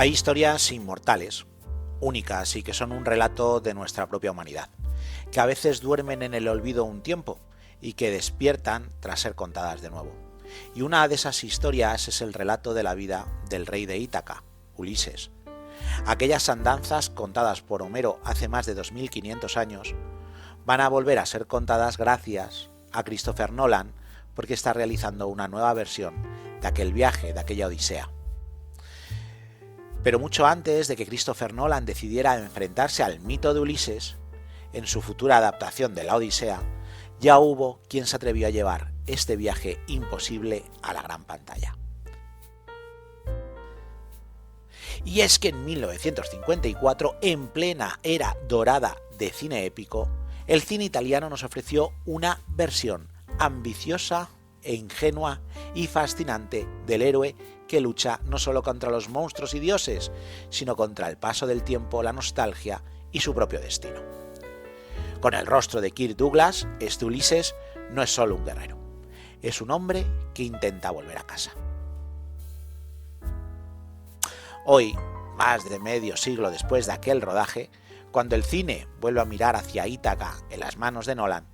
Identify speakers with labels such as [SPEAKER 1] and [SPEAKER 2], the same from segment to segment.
[SPEAKER 1] Hay historias inmortales, únicas y que son un relato de nuestra propia humanidad, que a veces duermen en el olvido un tiempo y que despiertan tras ser contadas de nuevo. Y una de esas historias es el relato de la vida del rey de Ítaca, Ulises. Aquellas andanzas contadas por Homero hace más de 2500 años van a volver a ser contadas gracias a Christopher Nolan, porque está realizando una nueva versión de aquel viaje, de aquella odisea. Pero mucho antes de que Christopher Nolan decidiera enfrentarse al mito de Ulises, en su futura adaptación de la Odisea, ya hubo quien se atrevió a llevar este viaje imposible a la gran pantalla. Y es que en 1954, en plena era dorada de cine épico, el cine italiano nos ofreció una versión ambiciosa e ingenua y fascinante del héroe que lucha no solo contra los monstruos y dioses, sino contra el paso del tiempo, la nostalgia y su propio destino. Con el rostro de Kirk Douglas, este Ulises no es solo un guerrero, es un hombre que intenta volver a casa. Hoy, más de medio siglo después de aquel rodaje, cuando el cine vuelve a mirar hacia Ítaca en las manos de Nolan,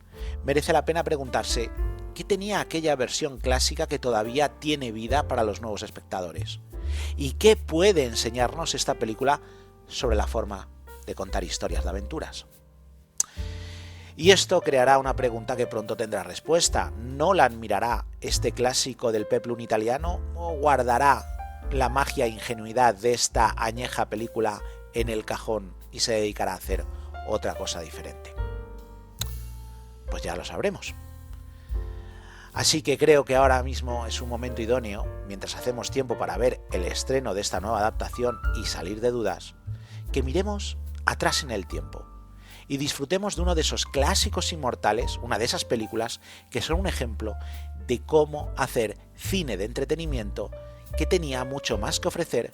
[SPEAKER 1] merece la pena preguntarse ¿qué tenía aquella versión clásica que todavía tiene vida para los nuevos espectadores? ¿Y qué puede enseñarnos esta película sobre la forma de contar historias de aventuras? Y esto creará una pregunta que pronto tendrá respuesta. ¿Nolan mirará este clásico del peplum italiano o guardará la magia e ingenuidad de esta añeja película en el cajón y se dedicará a hacer otra cosa diferente? Pues ya lo sabremos. Así que creo que ahora mismo es un momento idóneo, mientras hacemos tiempo para ver el estreno de esta nueva adaptación y salir de dudas, que miremos atrás en el tiempo y disfrutemos de uno de esos clásicos inmortales, una de esas películas que son un ejemplo de cómo hacer cine de entretenimiento que tenía mucho más que ofrecer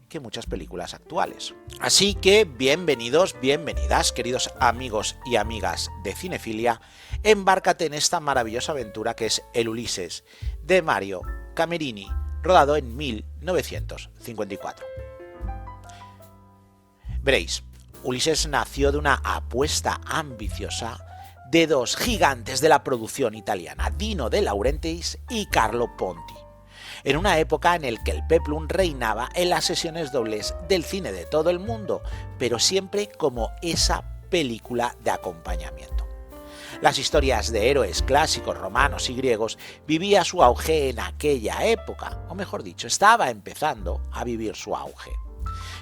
[SPEAKER 1] que muchas películas actuales. Así que bienvenidos, bienvenidas, queridos amigos y amigas de Cinefilia, embárcate en esta maravillosa aventura que es el Ulises de Mario Camerini, rodado en 1954. Veréis, Ulises nació de una apuesta ambiciosa de dos gigantes de la producción italiana, Dino De Laurentiis y Carlo Ponti, en una época en la que el peplum reinaba en las sesiones dobles del cine de todo el mundo, pero siempre como esa película de acompañamiento. Las historias de héroes clásicos romanos y griegos vivían su auge en aquella época, o mejor dicho, estaba empezando a vivir su auge,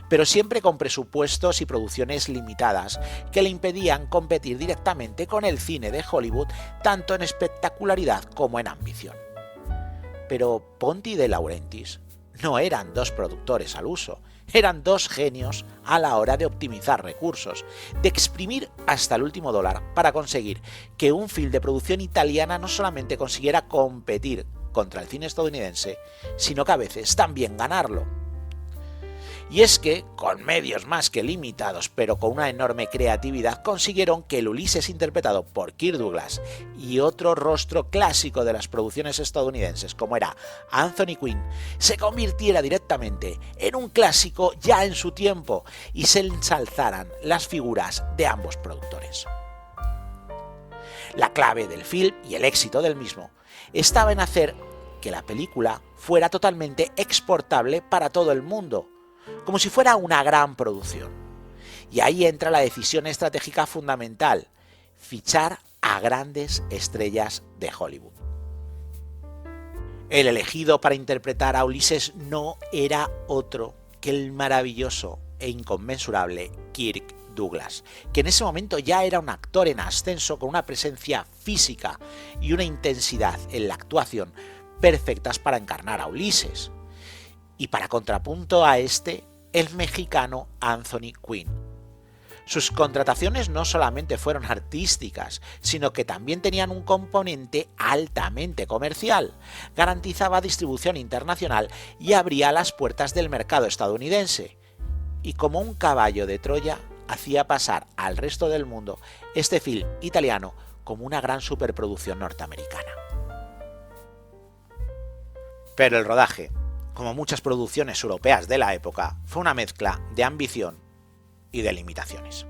[SPEAKER 1] pero siempre con presupuestos y producciones limitadas que le impedían competir directamente con el cine de Hollywood, tanto en espectacularidad como en ambición. Pero Ponti y De Laurentiis no eran dos productores al uso, eran dos genios a la hora de optimizar recursos, de exprimir hasta el último dólar para conseguir que un film de producción italiana no solamente consiguiera competir contra el cine estadounidense, sino que a veces también ganarlo. Y es que, con medios más que limitados, pero con una enorme creatividad, consiguieron que el Ulises interpretado por Kirk Douglas y otro rostro clásico de las producciones estadounidenses, como era Anthony Quinn, se convirtiera directamente en un clásico ya en su tiempo y se ensalzaran las figuras de ambos productores. La clave del film y el éxito del mismo estaba en hacer que la película fuera totalmente exportable para todo el mundo, como si fuera una gran producción. Y ahí entra la decisión estratégica fundamental: fichar a grandes estrellas de Hollywood. El elegido para interpretar a Ulises no era otro que el maravilloso e inconmensurable Kirk Douglas, que en ese momento ya era un actor en ascenso con una presencia física y una intensidad en la actuación perfectas para encarnar a Ulises. Y para contrapunto a este, el mexicano Anthony Quinn. Sus contrataciones no solamente fueron artísticas, sino que también tenían un componente altamente comercial, garantizaba distribución internacional y abría las puertas del mercado estadounidense. Y como un caballo de Troya, hacía pasar al resto del mundo este film italiano como una gran superproducción norteamericana. Pero el rodaje como muchas producciones europeas de la época, fue una mezcla de ambición y de limitaciones.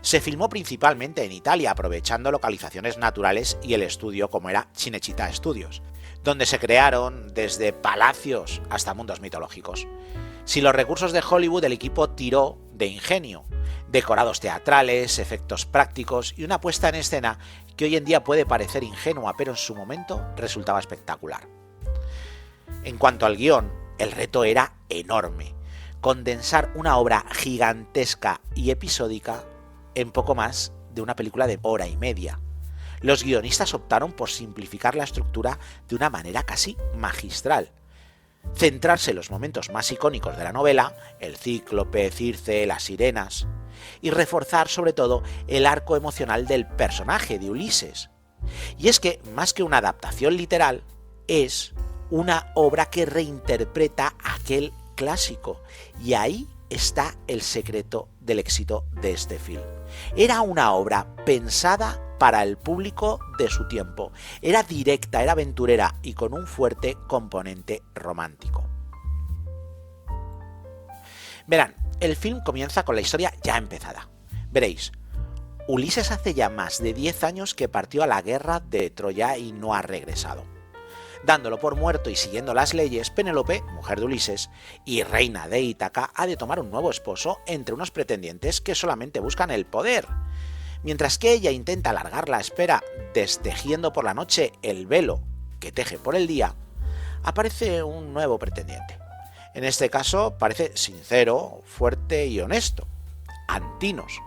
[SPEAKER 1] Se filmó principalmente en Italia, aprovechando localizaciones naturales y el estudio como era Cinecittà Studios, donde se crearon desde palacios hasta mundos mitológicos. Sin los recursos de Hollywood, el equipo tiró de ingenio, decorados teatrales, efectos prácticos y una puesta en escena que hoy en día puede parecer ingenua, pero en su momento resultaba espectacular. En cuanto al guión, el reto era enorme: condensar una obra gigantesca y episódica en poco más de una película de hora y media. Los guionistas optaron por simplificar la estructura de una manera casi magistral, centrarse en los momentos más icónicos de la novela, el cíclope, Circe, las sirenas, y reforzar sobre todo el arco emocional del personaje de Ulises. Y es que, más que una adaptación literal, es una obra que reinterpreta aquel clásico, y ahí está el secreto del éxito de este film. Era una obra pensada para el público de su tiempo. Era directa, era aventurera y con un fuerte componente romántico. Verán, el film comienza con la historia ya empezada. Veréis, Ulises hace ya más de 10 años que partió a la guerra de Troya y no ha regresado. Dándolo por muerto y siguiendo las leyes, Penélope, mujer de Ulises y reina de Ítaca, ha de tomar un nuevo esposo entre unos pretendientes que solamente buscan el poder. Mientras que ella intenta alargar la espera destejiendo por la noche el velo que teje por el día, aparece un nuevo pretendiente. En este caso parece sincero, fuerte y honesto, Antinos,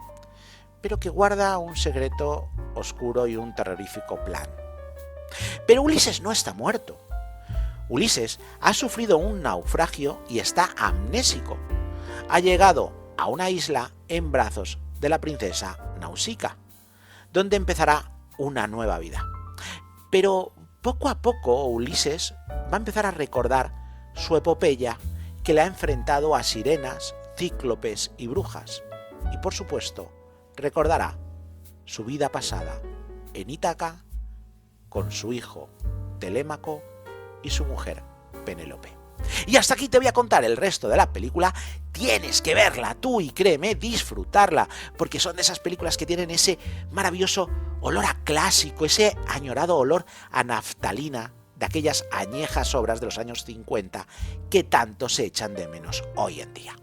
[SPEAKER 1] pero que guarda un secreto oscuro y un terrorífico plan. Pero Ulises no está muerto. Ulises ha sufrido un naufragio y está amnésico. Ha llegado a una isla en brazos de la princesa Nausica, donde empezará una nueva vida. Pero poco a poco Ulises va a empezar a recordar su epopeya, que le ha enfrentado a sirenas, cíclopes y brujas. Y por supuesto, recordará su vida pasada en Ítaca con su hijo Telémaco y su mujer Penélope. Y hasta aquí te voy a contar el resto de la película. Tienes que verla tú y créeme, disfrutarla, porque son de esas películas que tienen ese maravilloso olor a clásico, ese añorado olor a naftalina de aquellas añejas obras de los años 50 que tanto se echan de menos hoy en día.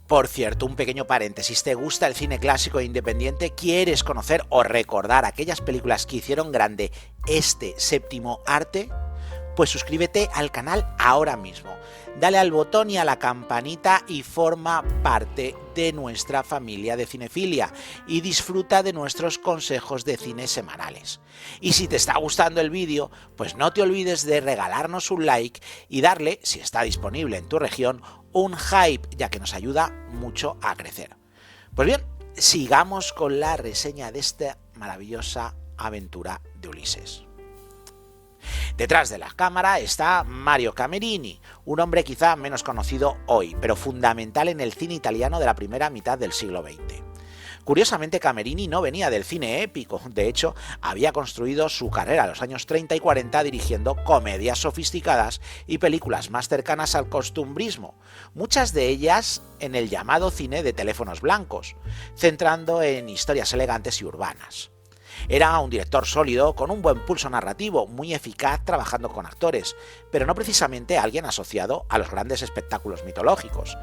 [SPEAKER 1] Por cierto, un pequeño paréntesis, ¿te gusta el cine clásico e independiente? ¿Quieres conocer o recordar aquellas películas que hicieron grande este séptimo arte? Pues suscríbete al canal ahora mismo. Dale al botón y a la campanita y forma parte de nuestra familia de cinefilia y disfruta de nuestros consejos de cine semanales. Y si te está gustando el vídeo, pues no te olvides de regalarnos un like y darle, si está disponible en tu región, un hype, ya que nos ayuda mucho a crecer. Pues bien, sigamos con la reseña de esta maravillosa aventura de Ulises. Detrás de la cámara está Mario Camerini, un hombre quizá menos conocido hoy, pero fundamental en el cine italiano de la primera mitad del siglo XX. Curiosamente, Camerini no venía del cine épico, de hecho, había construido su carrera en los años 30 y 40 dirigiendo comedias sofisticadas y películas más cercanas al costumbrismo, muchas de ellas en el llamado cine de teléfonos blancos, centrando en historias elegantes y urbanas. Era un director sólido, con un buen pulso narrativo, muy eficaz trabajando con actores, pero no precisamente alguien asociado a los grandes espectáculos mitológicos.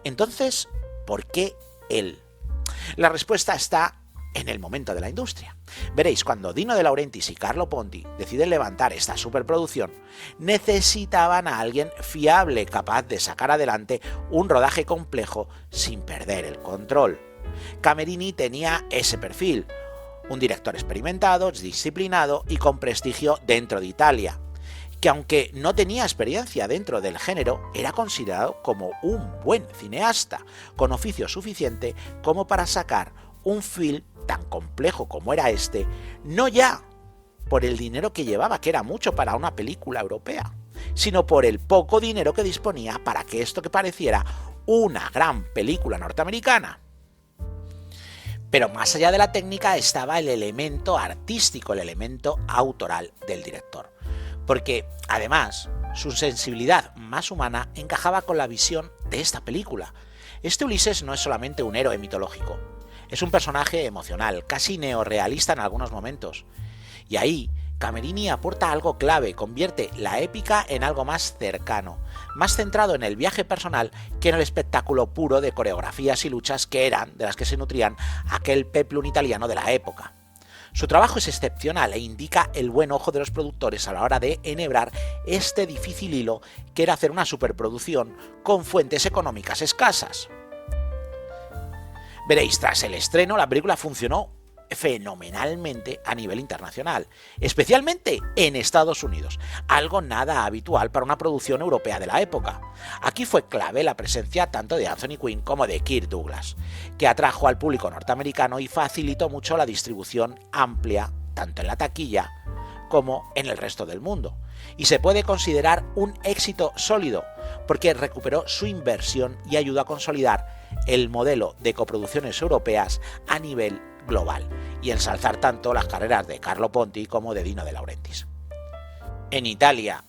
[SPEAKER 1] Entonces, ¿por qué él? La respuesta está en el momento de la industria. Veréis, cuando Dino De Laurentiis y Carlo Ponti deciden levantar esta superproducción, necesitaban a alguien fiable, capaz de sacar adelante un rodaje complejo sin perder el control. Camerini tenía ese perfil, un director experimentado, disciplinado y con prestigio dentro de Italia, que aunque no tenía experiencia dentro del género, era considerado como un buen cineasta, con oficio suficiente como para sacar un film tan complejo como era este, no ya por el dinero que llevaba, que era mucho para una película europea, sino por el poco dinero que disponía para que esto que pareciera una gran película norteamericana. Pero más allá de la técnica estaba el elemento artístico, el elemento autoral del director. porque además su sensibilidad más humana encajaba con la visión de esta película. Este Ulises no es solamente un héroe mitológico, es un personaje emocional, casi neorrealista en algunos momentos. Y ahí, Camerini aporta algo clave, convierte la épica en algo más cercano, más centrado en el viaje personal que en el espectáculo puro de coreografías y luchas que eran de las que se nutrían aquel peplum italiano de la época. Su trabajo es excepcional e indica el buen ojo de los productores a la hora de enhebrar este difícil hilo que era hacer una superproducción con fuentes económicas escasas. Veréis, tras el estreno la película funcionó fenomenalmente a nivel internacional, especialmente en Estados Unidos, algo nada habitual para una producción europea de la época. Aquí fue clave la presencia tanto de Anthony Quinn como de Kirk Douglas, que atrajo al público norteamericano y facilitó mucho la distribución amplia, tanto en la taquilla como en el resto del mundo. Y se puede considerar un éxito sólido, porque recuperó su inversión y ayudó a consolidar el modelo de coproducciones europeas a nivel global y ensalzar tanto las carreras de Carlo Ponti como de Dino De Laurentiis. En Italia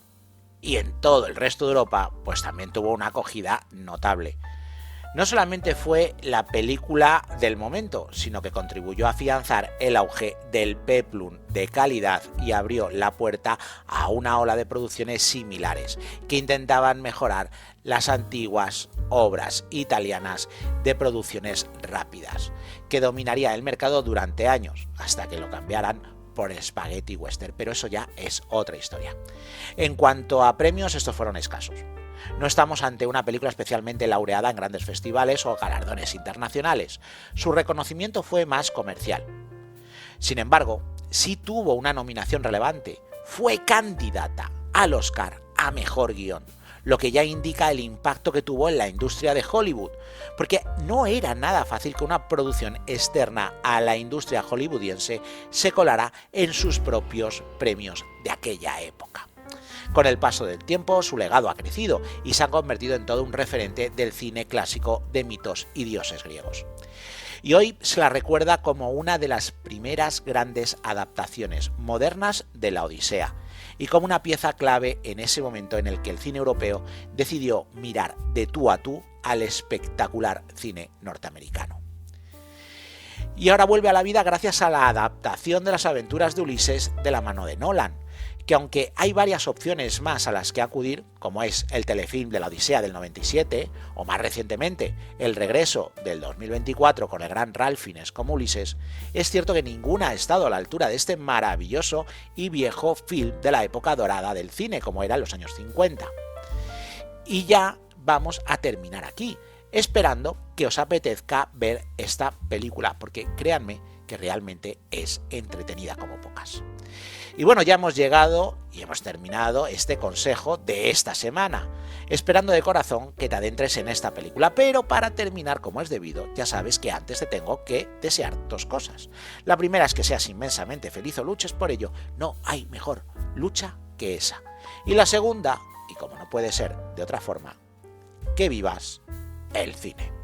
[SPEAKER 1] y en todo el resto de Europa, pues también tuvo una acogida notable. No solamente fue la película del momento, sino que contribuyó a afianzar el auge del peplum de calidad y abrió la puerta a una ola de producciones similares que intentaban mejorar las antiguas obras italianas de producciones rápidas, que dominaría el mercado durante años, hasta que lo cambiaran por spaghetti western, pero eso ya es otra historia. En cuanto a premios, estos fueron escasos. No estamos ante una película especialmente laureada en grandes festivales o galardones internacionales. Su reconocimiento fue más comercial. Sin embargo, sí tuvo una nominación relevante. Fue candidata al Oscar a Mejor Guión, lo que ya indica el impacto que tuvo en la industria de Hollywood, porque no era nada fácil que una producción externa a la industria hollywoodiense se colara en sus propios premios de aquella época. Con el paso del tiempo, su legado ha crecido y se ha convertido en todo un referente del cine clásico de mitos y dioses griegos. Y hoy se la recuerda como una de las primeras grandes adaptaciones modernas de la Odisea, y como una pieza clave en ese momento en el que el cine europeo decidió mirar de tú a tú al espectacular cine norteamericano. Y ahora vuelve a la vida gracias a la adaptación de las aventuras de Ulises de la mano de Nolan, que aunque hay varias opciones más a las que acudir, como es el telefilm de la Odisea del 97, o más recientemente el regreso del 2024 con el gran Ralph Fiennes como Ulises, es cierto que ninguna ha estado a la altura de este maravilloso y viejo film de la época dorada del cine, como era en los años 50. Y ya vamos a terminar aquí, esperando que os apetezca ver esta película, porque créanme que realmente es entretenida como pocas. Y bueno, ya hemos llegado y hemos terminado este consejo de esta semana, esperando de corazón que te adentres en esta película, pero para terminar como es debido, ya sabes que antes te tengo que desear dos cosas. La primera es que seas inmensamente feliz o luches por ello, no hay mejor lucha que esa. Y la segunda, y como no puede ser de otra forma, que vivas el cine.